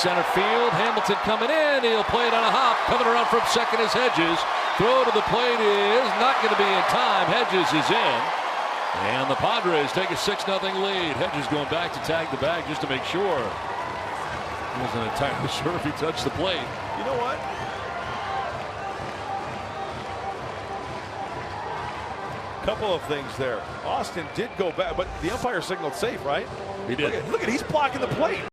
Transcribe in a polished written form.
center field. Hamilton coming in. He'll play it on a hop. Coming around from second is Hedges. Throw to the plate is not going to be in time. Hedges is in. And the Padres take a 6-0 lead. Hedges going back to tag the bag just to make sure. He wasn't entirely sure if he touched the plate. You know what? Couple of things there. Austin did go back, but the umpire signaled safe, right? He did. Look at he's blocking the plate.